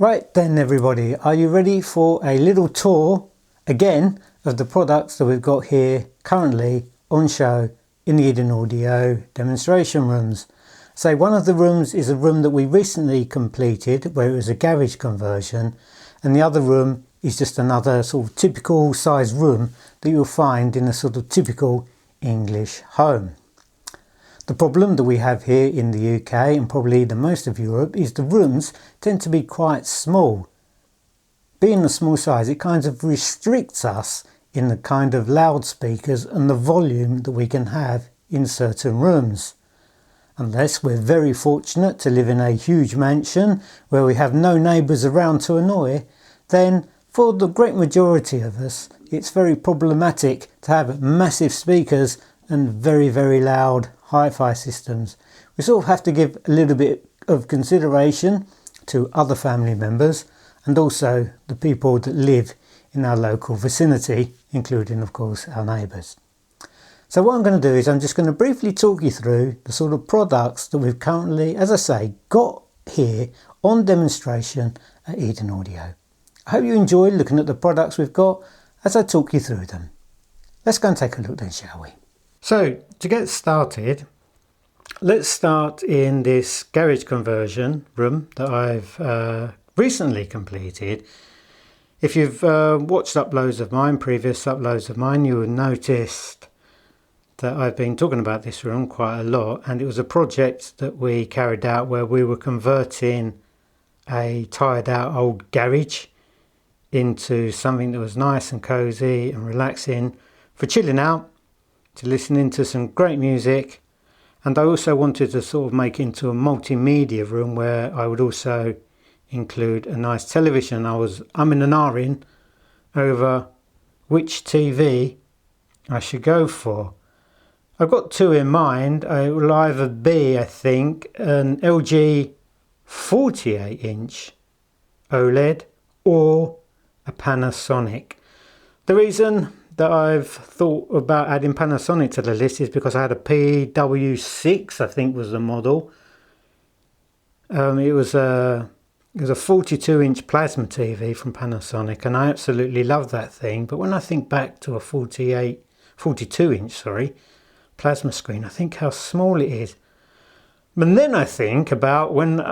Right then everybody, are you ready for a little tour again of the products that we've got here currently on show in the Eden Audio demonstration rooms? So one of the rooms is a room that we recently completed where it was a garage conversion, and the other room is just another sort of typical size room that you'll find in a sort of typical English home. The problem that we have here in the UK and probably the most of Europe is the rooms tend to be quite small. Being a small size, it kind of restricts us in the kind of loudspeakers and the volume that we can have in certain rooms. Unless we're very fortunate to live in a huge mansion where we have no neighbours around to annoy, then for the great majority of us, it's very problematic to have massive speakers and very, very loud hi-fi systems. We sort of have to give a little bit of consideration to other family members and also the people that live in our local vicinity, including of course our neighbours. So what I'm going to do is I'm just going to briefly talk you through the sort of products that we've currently, as I say, got here on demonstration at Eden Audio. I hope you enjoy looking at the products we've got as I talk you through them. Let's go and take a look then, shall we? So to get started, let's start in this garage conversion room that I've recently completed. If you've watched uploads of mine, previous uploads of mine, you will have noticed that I've been talking about this room quite a lot, and it was a project that we carried out where we were converting a tired out old garage into something that was nice and cozy and relaxing for chilling out, to listening to some great music. And I also wanted to sort of make into a multimedia room where I would also include a nice television. I'm in an ahhing over which TV I should go for. I've got two in mind. It will either be, I think, an LG 48-inch OLED or a Panasonic. The reason that I've thought about adding Panasonic to the list is because I had a PW6, I think was the model. It was a 42-inch plasma TV from Panasonic, and I absolutely love that thing. But when I think back to a 42-inch, plasma screen, I think how small it is. But then I think about when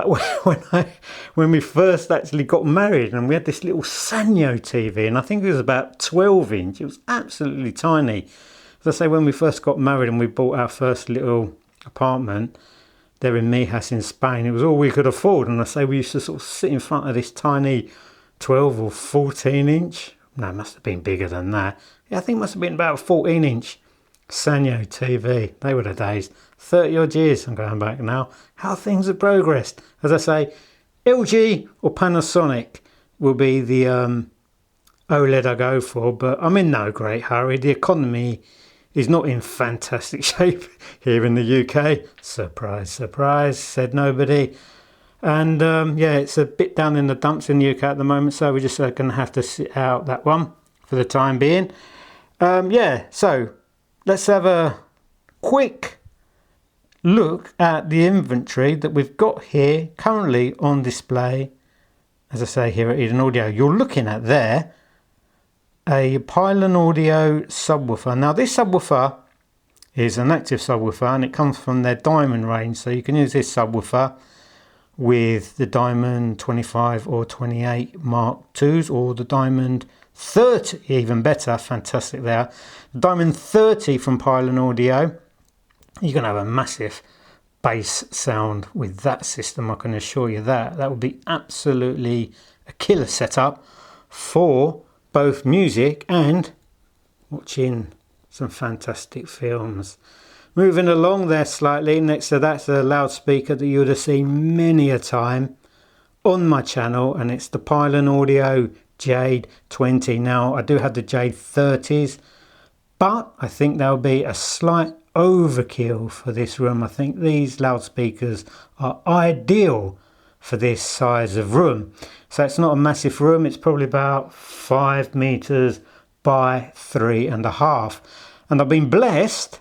we first actually got married and we had this little Sanyo TV, and I think it was about 12-inch. It was absolutely tiny. As I say, when we first got married and we bought our first little apartment there in Mijas in Spain, it was all we could afford. And I say we used to sort of sit in front of this tiny 12 or 14-inch. No, it must have been bigger than that. Yeah, I think it must have been about a 14-inch Sanyo TV. They were the days. 30 odd years I'm going back now. How things have progressed. As I say, LG or Panasonic will be the OLED I go for, but I'm in no great hurry. The economy is not in fantastic shape here in the UK. Surprise, surprise, said nobody. And yeah, it's a bit down in the dumps in the UK at the moment, so we're just going to have to sit out that one for the time being. Yeah, so let's have a quick look at the inventory that we've got here currently on display, as I say, here at Eden Audio. You're looking at there a Pylon audio subwoofer. Now this subwoofer is an active subwoofer and it comes from their Diamond range, so you can use this subwoofer with the Diamond 25 or 28 Mark IIs or the Diamond 30, even better, fantastic there. The Diamond 30 from Pylon Audio. You're going to have a massive bass sound with that system, I can assure you that. That would be absolutely a killer setup for both music and watching some fantastic films. Moving along there slightly, next to that's a loudspeaker that you would have seen many a time on my channel, and it's the Pylon Audio Jade 20. Now I do have the Jade 30s, but I think there'll be a slight overkill for this room. I think these loudspeakers are ideal for this size of room. So it's not a massive room, it's probably about 5 meters by 3.5. And I've been blessed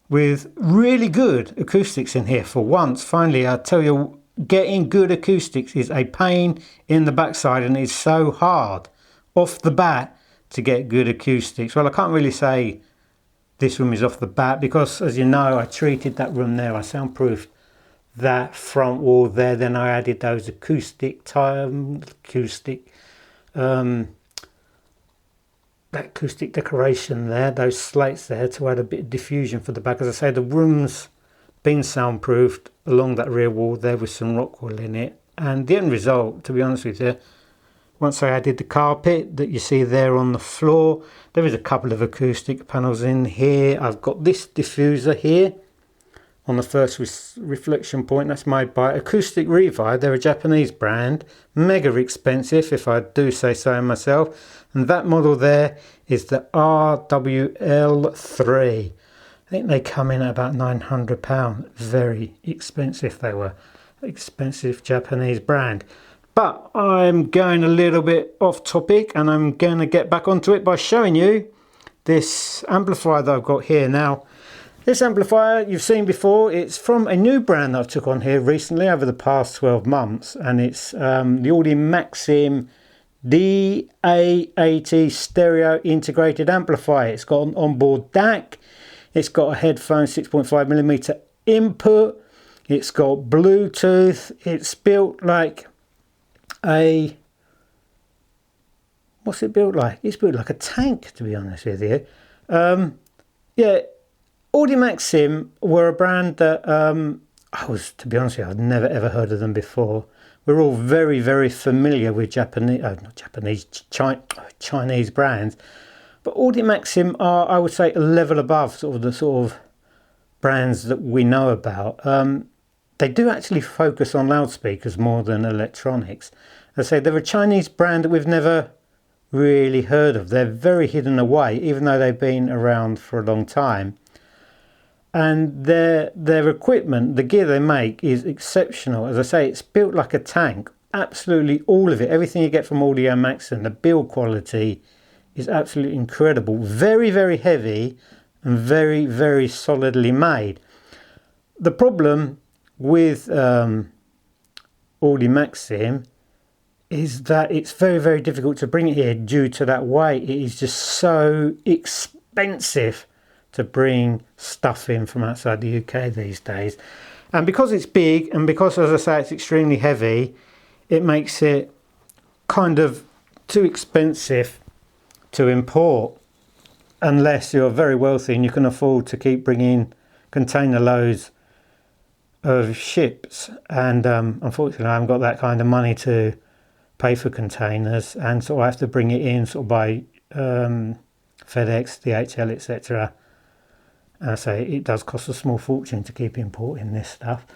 with really good acoustics in here for once. Finally, I tell you, getting good acoustics is a pain in the backside, and it's so hard off the bat to get good acoustics. Well, I can't really say this room is off the bat because, as you know, I treated that room there. I soundproofed that front wall there. Then I added those acoustic that acoustic decoration there, those slates there, to add a bit of diffusion for the back. As I say, the room's been soundproofed along that rear wall there with some rock wool in it, and the end result, to be honest with you, once I added the carpet that you see there on the floor, there is a couple of acoustic panels in here. I've got this diffuser here on the first reflection point. That's made by Acoustic Revive. They're a Japanese brand, mega expensive if I do say so myself, and that model there is the RWL3. I think they come in at about £900. Very expensive. They were expensive Japanese brand. But I'm going a little bit off topic, and I'm going to get back onto it by showing you this amplifier that I've got here. Now, this amplifier you've seen before. It's from a new brand that I took on here recently over the past 12 months, and it's the Audimaxim DA80 stereo integrated amplifier. It's got an onboard DAC. It's got a headphone 6.5mm input. It's got Bluetooth. It's built like a, what's it built like? It's built like a tank, to be honest with you. Yeah, Audimaxim were a brand that to be honest with you, I'd never ever heard of them before. We're all very, very familiar with Chinese brands. But Audimaxim are, I would say, a level above sort of the sort of brands that we know about. They do actually focus on loudspeakers more than electronics. As I say, they're a Chinese brand that we've never really heard of. They're very hidden away, even though they've been around for a long time. And their equipment, the gear they make, is exceptional. As I say, it's built like a tank. Absolutely all of it. Everything you get from Audimaxim, the build quality is absolutely incredible. Very, very heavy and very, very solidly made. The problem with Audimaxim is that it's very, very difficult to bring it here due to that weight. It is just so expensive to bring stuff in from outside the UK these days. And because it's big, and because, as I say, it's extremely heavy, it makes it kind of too expensive to import, unless you're very wealthy and you can afford to keep bringing container loads of ships. And unfortunately, I haven't got that kind of money to pay for containers, and so I have to bring it in sort of by FedEx, DHL, etc. So it does cost a small fortune to keep importing this stuff.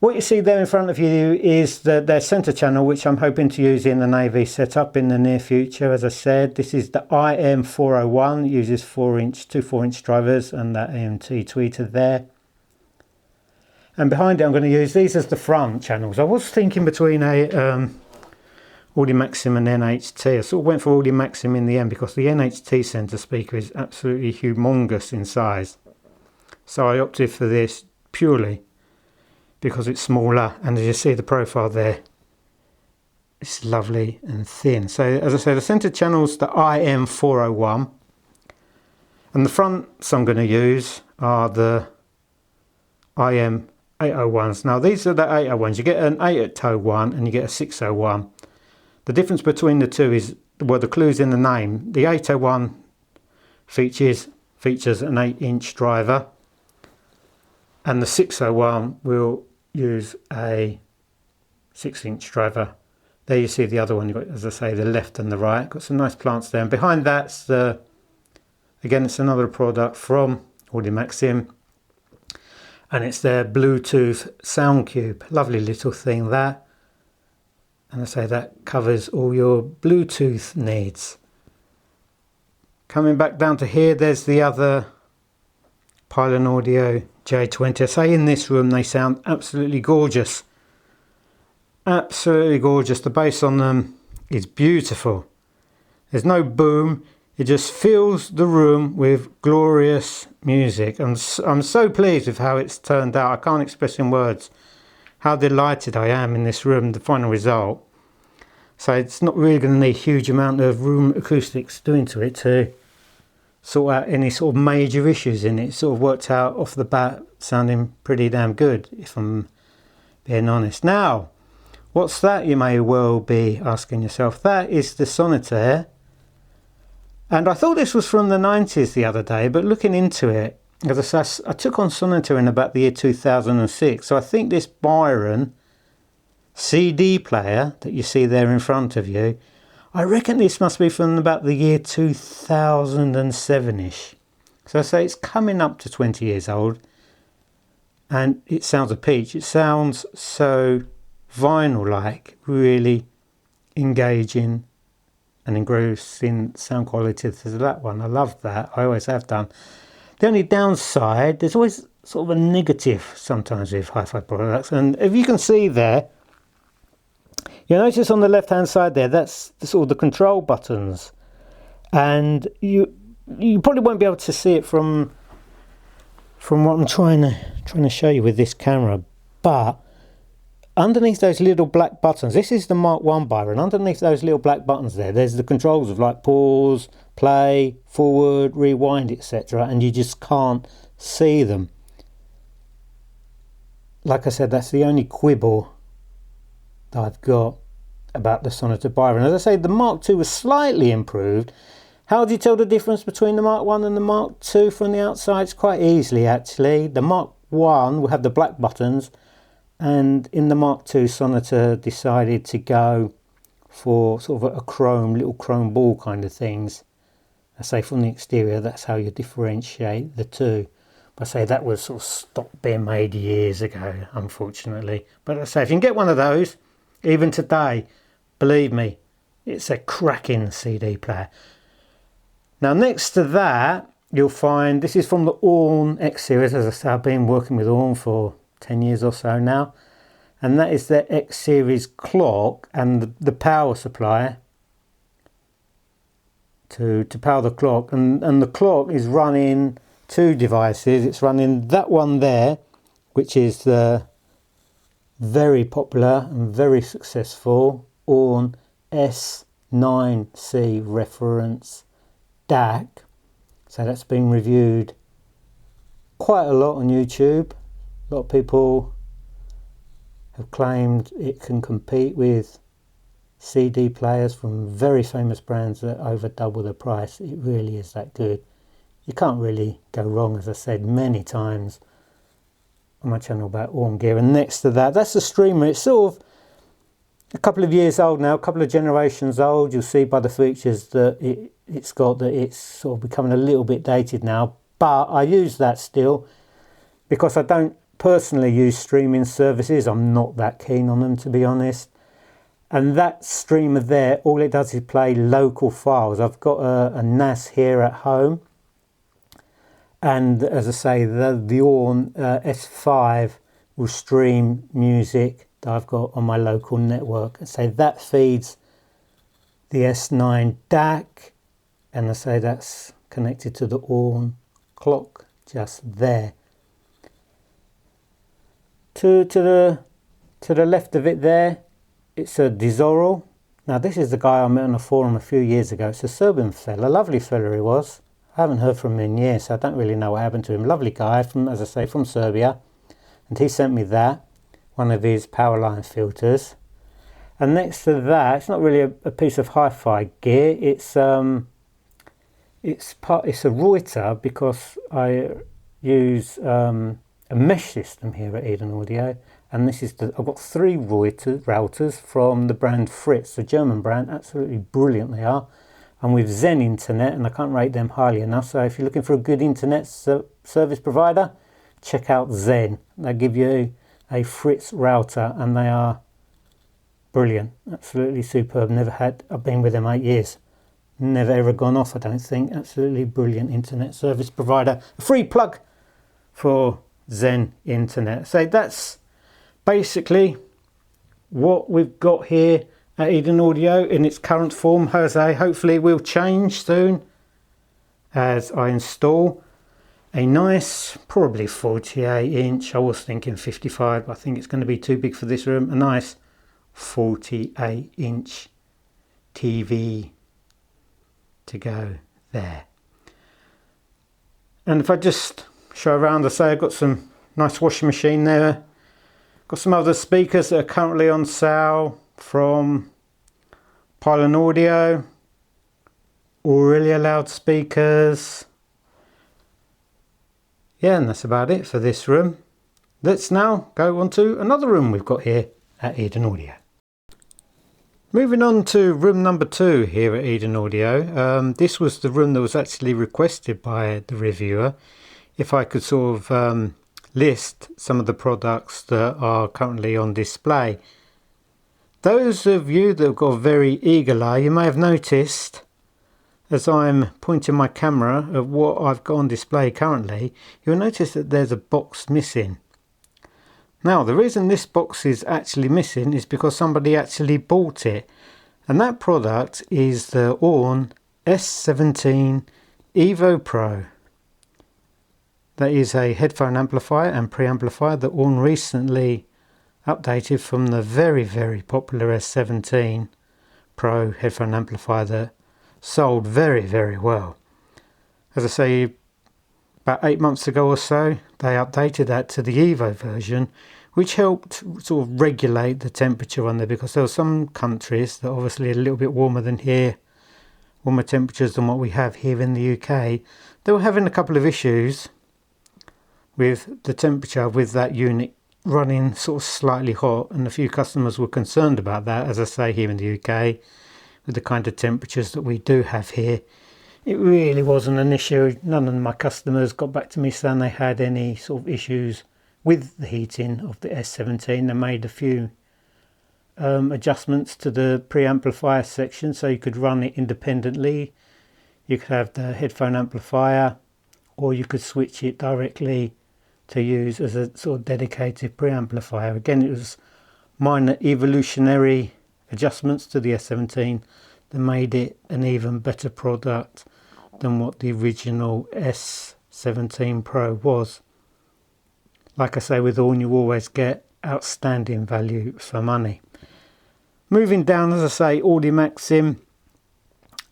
What you see there in front of you is their centre channel, which I'm hoping to use in an AV setup in the near future. As I said, this is the IM401, uses 2 4-inch drivers and that AMT tweeter there. And behind it, I'm going to use these as the front channels. I was thinking between a Audimaxim and NHT. I sort of went for Audimaxim in the end because the NHT centre speaker is absolutely humongous in size. So I opted for this purely because it's smaller, and as you see the profile there, it's lovely and thin. So as I say, the centre channel's the IM401, and the fronts I'm going to use are the IM801s. Now these are the 801s. You get an 801 and you get a 601. The difference between the two is, well, the clue's in the name. The 801 features an 8-inch driver, and the 601 will use a 6-inch driver. There you see the other one. You've got, as I say, the left and the right. Got some nice plants there. And behind that's again, it's another product from Audimaxim, and it's their Bluetooth sound cube. Lovely little thing there. And I say that covers all your Bluetooth needs. Coming back down to here, there's the other Pylon Audio J20. I say in this room they sound absolutely gorgeous. Absolutely gorgeous. The bass on them is beautiful. There's no boom. It just fills the room with glorious music. I'm so pleased with how it's turned out. I can't express in words how delighted I am in this room, the final result. So it's not really going to need a huge amount of room acoustics doing to it to sort out any sort of major issues in it. It sort of worked out off the bat sounding pretty damn good, if I'm being honest. Now, what's that, you may well be asking yourself? That is the Sonneteer. And I thought this was from the 90s the other day, but looking into it, as I say, I took on Sonneteer in about the year 2006. So I think this Byron CD player that you see there in front of you, I reckon this must be from about the year 2007-ish. So I say it's coming up to 20 years old, and it sounds a peach. It sounds so vinyl-like, really engaging and engrossing sound quality to that one. I love that. I always have done. The only downside, there's always sort of a negative sometimes with hi-fi products, and if you can see there, you notice on the left hand side there, that's sort of the control buttons, and you probably won't be able to see it from what I'm trying to show you with this camera, but underneath those little black buttons, this is the Mark 1 Byron, underneath those little black buttons there's the controls of like pause, play, forward, rewind, etc., and you just can't see them. Like I said, that's the only quibble that I've got about the Sonneteer Byron. As I say, the Mark II was slightly improved. How do you tell the difference between the Mark I and the Mark II from the outside? It's quite easily, actually. The Mark I will have the black buttons, and in the Mark II, Sonneteer decided to go for sort of a little chrome ball kind of things. I say from the exterior, that's how you differentiate the two. But I say that was sort of stopped being made years ago, unfortunately. But I say, if you can get one of those, even today, believe me, it's a cracking CD player. Now, next to that, you'll find, this is from the Aune X series. As I say, I've been working with Aune for 10 years or so now. And that is the X series clock and the power supply to power the clock. And the clock is running two devices. It's running that one there, which is the very popular and very successful Aune S5c reference DAC. So that's been reviewed quite a lot on YouTube. A lot of people have claimed it can compete with CD players from very famous brands at over double the price. It really is that good. You can't really go wrong, as I said many times on my channel about Aune gear. And next to that, that's the Streamer. It's sort of a couple of years old now, a couple of generations old. You'll see by the features that it's got that it's sort of becoming a little bit dated now. But I use that still because I don't personally use streaming services. I'm not that keen on them, to be honest. And that Streamer there, all it does is play local files. I've got a NAS here at home. And as I say, the Aune S5 will stream music that I've got on my local network. And say that feeds the S9 DAC, and I say that's connected to the Aune clock just there. To the left of it there, it's a Dezorel. Now this is the guy I met on a forum a few years ago. It's a Serbian fella, lovely fella he was. I haven't heard from him in years, so I don't really know what happened to him. Lovely guy, from, as I say, from Serbia. And he sent me that, one of his power line filters. And next to that, it's not really a piece of hi-fi gear. It's a Reuter, because I use a mesh system here at Eden Audio. And this is I've got 3 routers from the brand Fritz, a German brand. Absolutely brilliant they are. And with Zen Internet, and I can't rate them highly enough. So if you're looking for a good internet service provider, check out Zen. They give you a Fritz router, and they are brilliant, absolutely superb. I've been with them 8 years, never ever gone off, I don't think. Absolutely brilliant internet service provider. A free plug for Zen Internet. So that's basically what we've got here at Eden Audio in its current form. Jose, hopefully will change soon as I install a nice, probably 48 inch, I was thinking 55, but I think it's going to be too big for this room, a nice 48 inch TV to go there. And if I just show around, I say I've got some nice washing machine there, got some other speakers that are currently on sale from Pylon Audio, Aurelia loudspeakers. Yeah, and that's about it for this room. Let's now go on to another room we've got here at Eden Audio. Moving on to room number 2 here at Eden Audio. This was the room that was actually requested by the reviewer, if I could sort of list some of the products that are currently on display. Those of you that have got a very eagle eye, you may have noticed as I'm pointing my camera at what I've got on display currently, you'll notice that there's a box missing. Now, the reason this box is actually missing is because somebody actually bought it, and that product is the Aune S5c Evo Pro. That is a headphone amplifier and preamplifier that Aune recently updated from the very, very popular S17 Pro headphone amplifier that sold very, very well. As I say, about 8 months ago or so, they updated that to the Evo version, which helped sort of regulate the temperature on there, because there were some countries that obviously are a little bit warmer than here, warmer temperatures than what we have here in the UK. They were having a couple of issues with the temperature with that unit running sort of slightly hot, and a few customers were concerned about that. As I say, here in the UK, with the kind of temperatures that we do have here, it really wasn't an issue. None of my customers got back to me saying they had any sort of issues with the heating of the S17. They made a few adjustments to the preamplifier section so you could run it independently. You could have the headphone amplifier, or you could switch it directly to use as a sort of dedicated preamplifier. Again, it was minor evolutionary adjustments to the S17 that made it an even better product than what the original S17 Pro was. Like I say, with Aune, you always get outstanding value for money. Moving down, as I say, Audimaxim,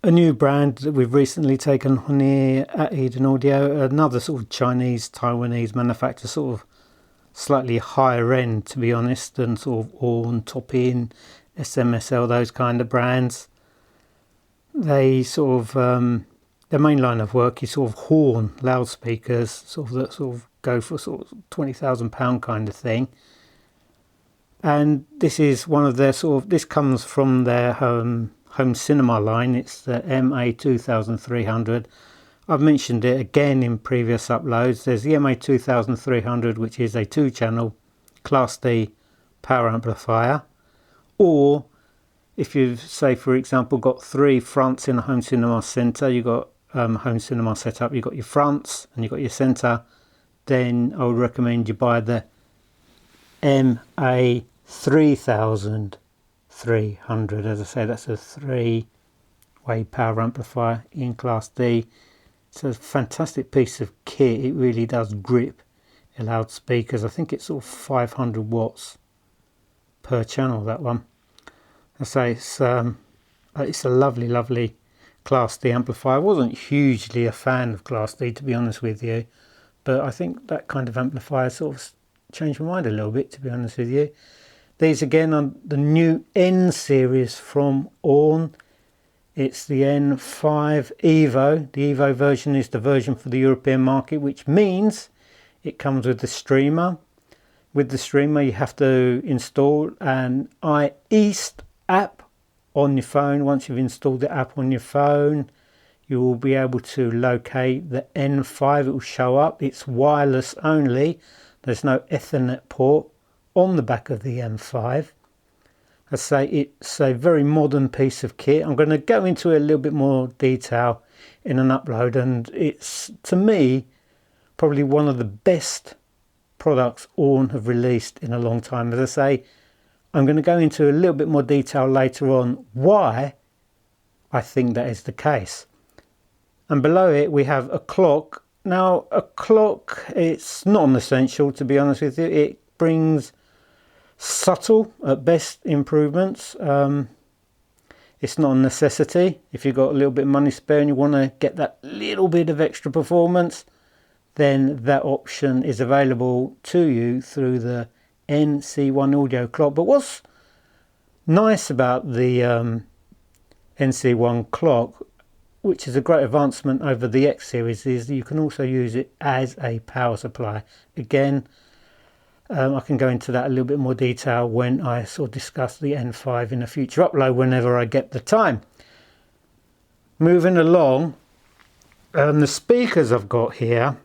a new brand that we've recently taken on here at Eden Audio, another sort of Chinese, Taiwanese manufacturer, sort of slightly higher end, to be honest, than sort of Aune, Top-In, SMSL, those kind of brands. They sort of, their main line of work is sort of horn loudspeakers, sort of that sort of go for sort of £20,000 kind of thing. And this is one of their sort of, this comes from their home cinema line. It's the MA2300. I've mentioned it again in previous uploads. There's the MA2300, which is a 2-channel Class D power amplifier. Or if you've, say for example, got 3 fronts in a home cinema centre, you've got home cinema setup, you've got your fronts and you've got your centre, then I would recommend you buy the MA3300. As I say, that's a 3-way power amplifier in Class D. It's a fantastic piece of kit. It really does grip a loudspeakers. I think it's sort of 500 watts per channel, that one. I say it's a lovely, lovely Class D amplifier. I wasn't hugely a fan of Class D, to be honest with you, but I think that kind of amplifier sort of changed my mind a little bit, to be honest with you. These again are the new N series from Aune. It's the N5 Evo. The Evo version is the version for the European market, which means it comes with the streamer. With the streamer, you have to install an iEast app on your phone. Once you've installed the app on your phone, you will be able to locate the N5. It will show up. It's wireless only. There's no Ethernet port on the back of the N5. I say it's a very modern piece of kit. I'm going to go into a little bit more detail in an upload, and it's, to me, probably one of the best products Aune have released in a long time. As I say, I'm going to go into a little bit more detail later on why I think that is the case. And below it we have a clock Now a clock, it's not an essential, to be honest with you. It brings subtle at best improvements. It's not a necessity. If you've got a little bit of money spare and you want to get that little bit of extra performance, then that option is available to you through the NC1 audio clock. But what's nice about the NC1 clock, which is a great advancement over the X series, is that you can also use it as a power supply. Again, I can go into that a little bit more detail when I sort of discuss the N5 in a future upload, whenever I get the time. Moving along, the speakers I've got here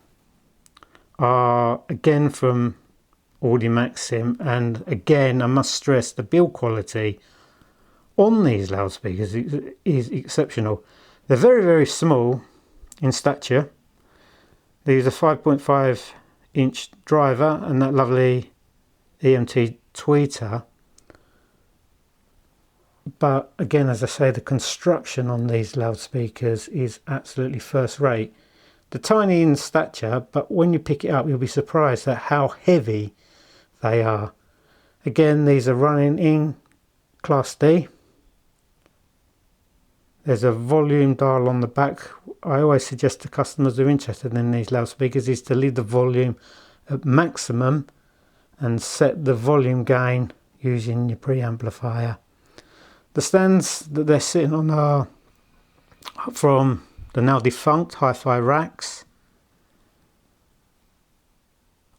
are again from Audimaxim, and again I must stress the build quality on these loudspeakers is exceptional. They're very, very small in stature. They use a 5.5 inch driver and that lovely EMT tweeter. But again, as I say, the construction on these loudspeakers is absolutely first rate. They're tiny in stature, but when you pick it up, you'll be surprised at how heavy they are. Again, these are running in Class D. There's a volume dial on the back. I always suggest to customers who are interested in these loudspeakers is to leave the volume at maximum and set the volume gain using your preamplifier. The stands that they're sitting on are from the now defunct HiFi racks.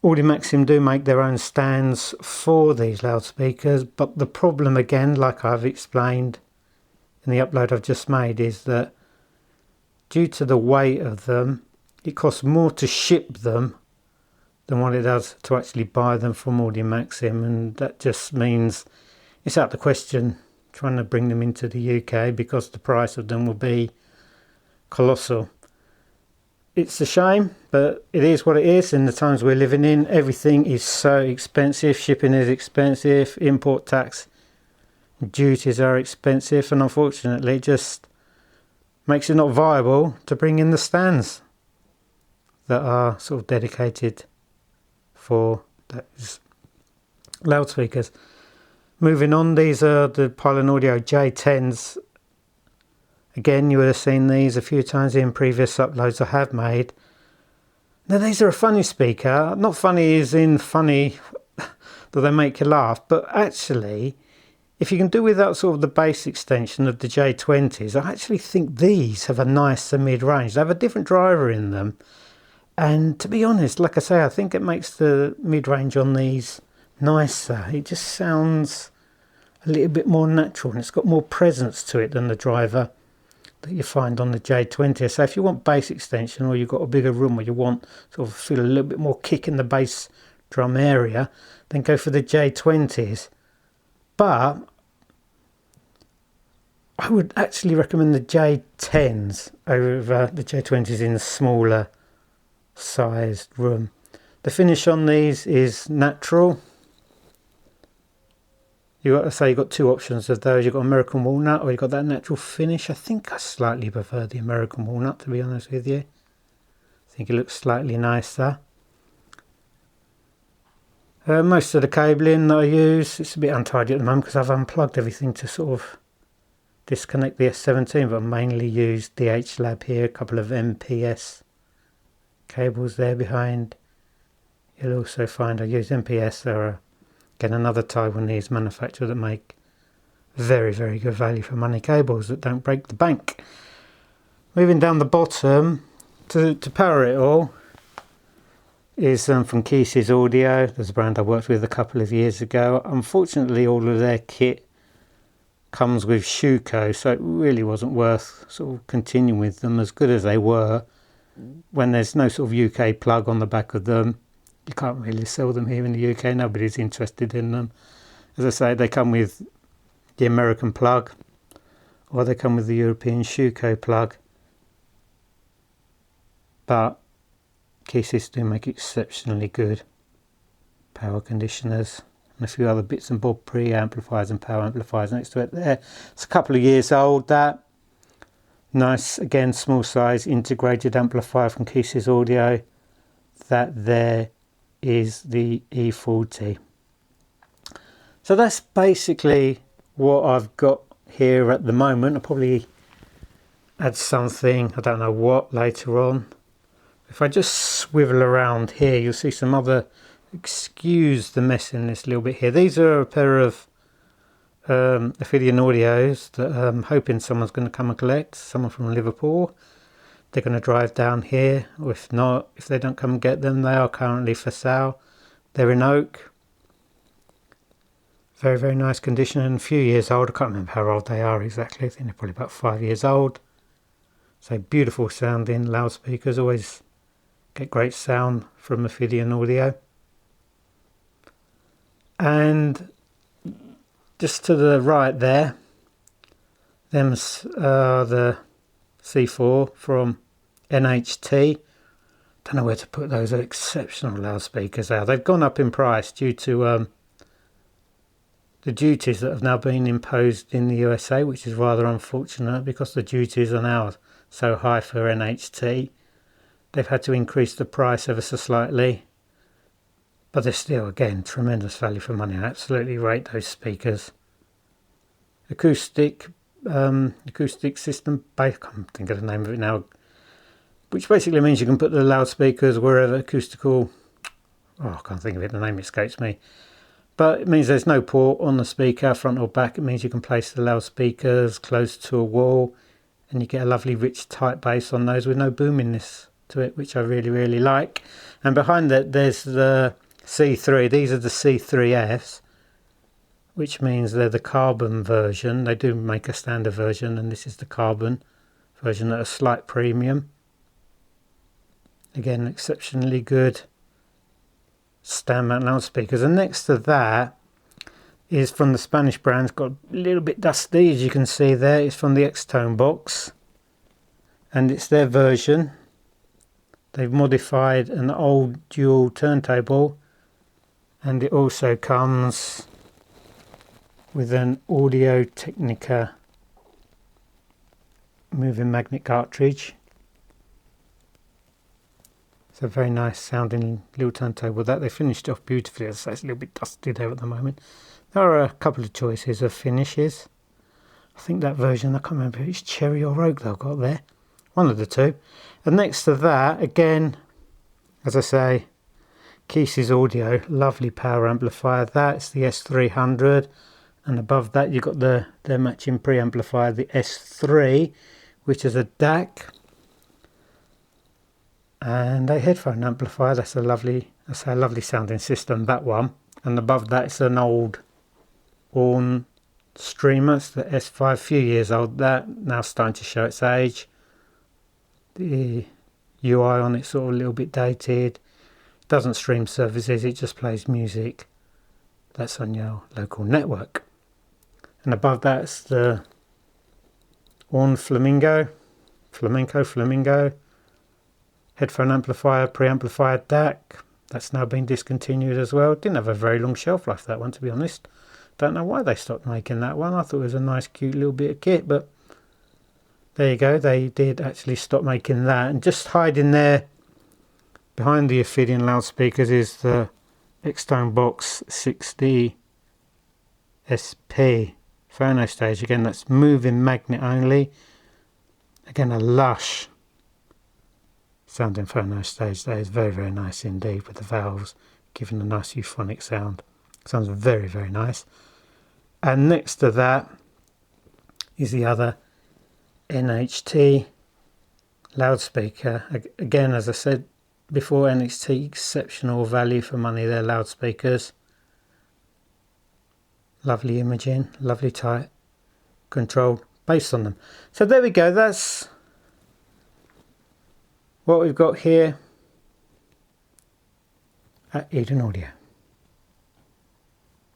Audimaxim do make their own stands for these loudspeakers, but the problem again, like I've explained in the upload I've just made, is that due to the weight of them, it costs more to ship them than what it does to actually buy them from Audimaxim, and that just means it's out of the question trying to bring them into the UK because the price of them will be colossal. It's a shame, but it is what it is. In the times we're living in, everything is so expensive. Shipping is expensive, import tax, duties are expensive, and unfortunately it just makes it not viable to bring in the stands that are sort of dedicated for those loudspeakers. Moving on, these are the Pylon Audio J10s. Again, you would have seen these a few times in previous uploads I have made. Now, these are a funny speaker. Not funny as in funny that they make you laugh, but actually, if you can do without sort of the bass extension of the J20s, I actually think these have a nicer mid-range. They have a different driver in them. And to be honest, like I say, I think it makes the mid-range on these nicer. It just sounds a little bit more natural, and it's got more presence to it than the driver that you find on the J20. So if you want bass extension, or you've got a bigger room where you want sort of feel a little bit more kick in the bass drum area, then go for the J20s. But I would actually recommend the J10s over the J20s in a smaller sized room. The finish on these is natural. You've got two options of those. You've got American walnut, or you've got that natural finish. I think I slightly prefer the American walnut, to be honest with you. I think it looks slightly nicer. Most of the cabling that I use, it's a bit untidy at the moment because I've unplugged everything to sort of disconnect the S17, but I mainly use DH Lab here, a couple of MPS cables there behind. You'll also find I use MPS. There are again another Taiwanese manufacturer that make very, very good value for money cables that don't break the bank. Moving down the bottom, to power it all, is from Keces Audio. There's a brand I worked with a couple of years ago. Unfortunately, all of their kit comes with Shuko, so it really wasn't worth sort of continuing with them, as good as they were. When there's no sort of UK plug on the back of them, you can't really sell them here in the UK. Nobody's interested in them. As I say, they come with the American plug, or they come with the European Shuko plug. But Keces do make exceptionally good power conditioners, and a few other bits and bob preamplifiers and power amplifiers next to it there. It's a couple of years old, that. Nice, again, small size integrated amplifier from Keces Audio. That there is the E40. So that's basically what I've got here at the moment. I'll probably add something, I don't know what, later on. If I just swivel around here, you'll see some other, excuse the mess in this little bit here. These are a pair of Obsidian audios that I'm hoping someone's going to come and collect, someone from Liverpool. They're going to drive down here, or if not, if they don't come and get them, they are currently for sale. They're in oak. Very, very nice condition, and a few years old. I can't remember how old they are exactly. I think they're probably about 5 years old. So beautiful sounding loudspeakers, always get great sound from Obsidian audio. And just to the right there, them's the C4 from NHT. Don't know where to put those. Are exceptional loudspeakers out. They've gone up in price due to the duties that have now been imposed in the USA, which is rather unfortunate because the duties are now so high for NHT. They've had to increase the price ever so slightly, but they're still, again, tremendous value for money. I absolutely rate those speakers. Acoustic system, I can't think of the name of it now, which basically means you can put the loudspeakers wherever. Acoustical, I can't think of it, the name escapes me. But it means there's no port on the speaker, front or back. It means you can place the loudspeakers close to a wall, and you get a lovely rich tight bass on those with no boominess to it, which I really, really like. And behind that there's the C3. These are the C3Fs, which means they're the carbon version. They do make a standard version, and this is the carbon version at a slight premium. Again, exceptionally good stand mount loudspeakers. And next to that is from the Spanish brand. It's got a little bit dusty, as you can see there. It's from the X-Tone box, and it's their version. They've modified an old dual turntable, and it also comes with an Audio Technica moving magnet cartridge. It's a very nice sounding little turntable. That they finished off beautifully. As I say, it's a little bit dusty there at the moment. There are a couple of choices of finishes. I think that version, I can't remember if it's cherry or oak they've got there. One of the two. And next to that, again, as I say, Keces Audio, lovely power amplifier. That's the S300. And above that you've got their matching preamplifier, the S3, which is a DAC. And a headphone amplifier. That's a lovely sounding system, that one. And above that it's an old aune streamer. It's the S5, few years old. That now starting to show its age. The UI on it's sort of a little bit dated. Doesn't stream services, it just plays music that's on your local network. And above that's the aune Flamingo headphone amplifier, preamplifier DAC. That's now been discontinued as well. Didn't have a very long shelf life, that one, to be honest. Don't know why they stopped making that one. I thought it was a nice cute little bit of kit, but there you go, they did actually stop making that. And just hiding there behind the Obsidian loudspeakers is the X-Tone box 60 SP phono stage. Again, that's moving magnet only. Again, a lush sounding phono stage. That is very, very nice indeed, with the valves giving a nice euphonic sound. Sounds very, very nice. And next to that is the other NHT loudspeaker. Again, as I said before, NHT, exceptional value for money. Their loudspeakers, lovely imaging, lovely tight control bass on them. So there we go, that's what we've got here at Eden Audio.